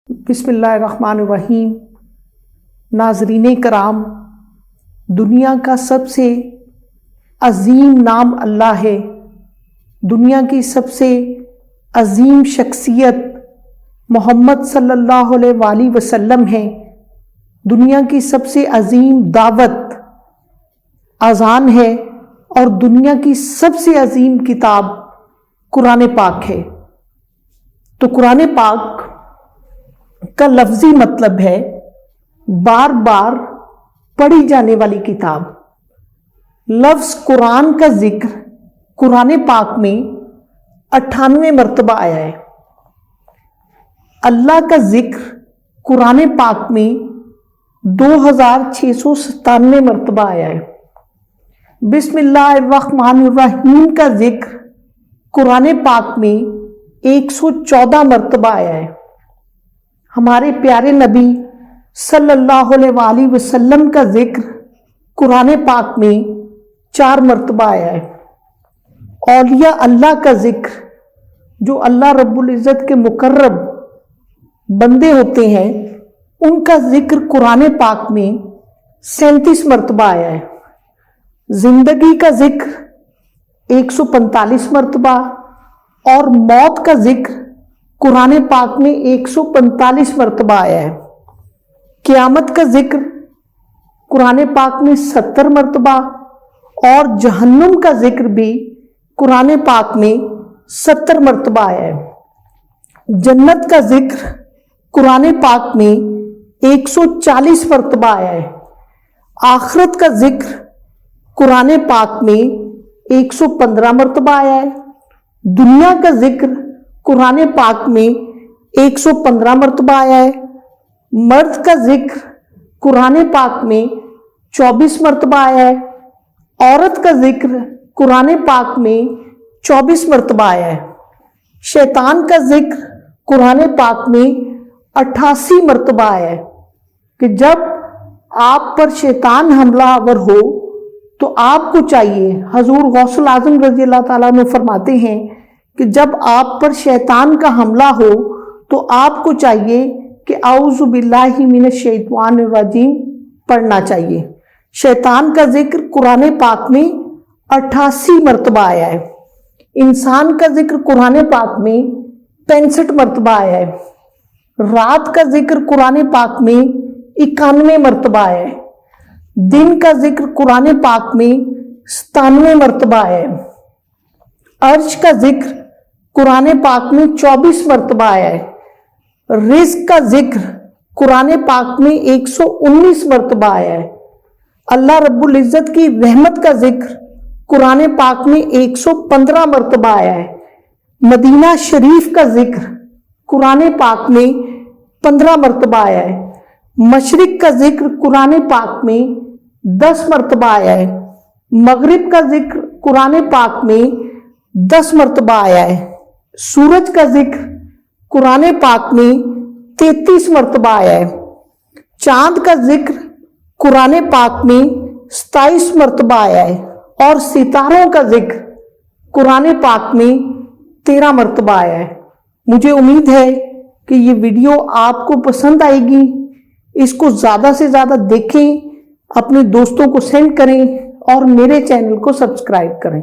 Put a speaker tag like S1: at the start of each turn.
S1: بسم اللہ الرحمن الرحیم۔ ناظرین کرام، دنیا کا سب سے عظیم نام اللہ ہے۔ دنیا کی سب سے عظیم شخصیت محمد صلی اللہ علیہ وآلہ وسلم ہے۔ دنیا کی سب سے عظیم دعوت اذان ہے اور دنیا کی سب سے عظیم کتاب قرآن پاک ہے۔ تو قرآن پاک کا لفظی مطلب ہے بار بار پڑھی جانے والی کتاب۔ لفظ قرآن کا ذکر قرآن پاک میں 98 مرتبہ آیا ہے۔ اللہ کا ذکر قرآن پاک میں 2697 مرتبہ آیا ہے۔ بسم اللہ الرحمن الرحیم کا ذکر قرآن پاک میں 114 مرتبہ آیا ہے۔ ہمارے پیارے نبی صلی اللہ علیہ وآلہ وسلم کا ذکر قرآن پاک میں 4 مرتبہ آیا ہے۔ اولیاء اللہ کا ذکر جو اللہ رب العزت کے مقرب بندے ہوتے ہیں ان کا ذکر قرآن پاک میں 37 مرتبہ آیا ہے۔ زندگی کا ذکر 145 مرتبہ اور موت کا ذکر قرآن پاک میں 145 مرتبہ آیا ہے۔ قیامت کا ذکر قرآن پاک میں 70 مرتبہ اور جہنم کا ذکر بھی قرآن پاک میں 70 مرتبہ آیا ہے۔ جنت کا ذکر قرآن پاک میں 140 مرتبہ آیا ہے۔ آخرت کا ذکر قرآن پاک میں 115 مرتبہ آیا ہے۔ دنیا کا ذکر قرآن پاک میں 115 مرتبہ آیا ہے۔ مرد کا ذکر قرآن پاک میں 24 مرتبہ آیا ہے۔ عورت کا ذکر قرآن پاک میں 24 مرتبہ آیا ہے۔ شیطان کا ذکر قرآن پاک میں 88 مرتبہ آیا ہے کہ جب آپ پر شیطان حملہ آور ہو تو آپ کو چاہیے، حضور غوث الاعظم رضی اللہ تعالیٰ عنہ فرماتے ہیں کہ جب آپ پر شیطان کا حملہ ہو تو آپ کو چاہیے کہ اعوذ باللہ من الشیطان الرجیم پڑھنا چاہیے۔ شیطان کا ذکر قرآن پاک میں 88 مرتبہ آیا ہے۔ انسان کا ذکر قرآن پاک میں 65 مرتبہ آیا ہے۔ رات کا ذکر قرآن پاک میں 91 مرتبہ آیا ہے۔ دن کا ذکر قرآن پاک میں 97 مرتبہ آیا ہے۔ عرش کا ذکر قرآن پاک میں 24 مرتبہ آیا ہے۔ رزق کا ذکر قرآن پاک میں 119 مرتبہ آیا ہے۔ اللہ رب العزت کی رحمت کا ذکر قرآن پاک میں 115 مرتبہ آیا ہے۔ مدینہ شریف کا ذکر قرآن پاک میں 15 مرتبہ آیا ہے۔ مشرق کا ذکر قرآن پاک میں 10 مرتبہ آیا ہے۔ مغرب کا ذکر قرآن پاک میں 10 مرتبہ آیا ہے۔ سورج کا ذکر قرآن پاک میں 33 مرتبہ آیا ہے۔ چاند کا ذکر قرآن پاک میں 27 مرتبہ آیا ہے اور ستاروں کا ذکر قرآن پاک میں 13 مرتبہ آیا ہے۔ مجھے امید ہے کہ یہ ویڈیو آپ کو پسند آئے گی۔ اس کو زیادہ سے زیادہ دیکھیں، اپنے دوستوں کو سینڈ کریں اور میرے چینل کو سبسکرائب کریں۔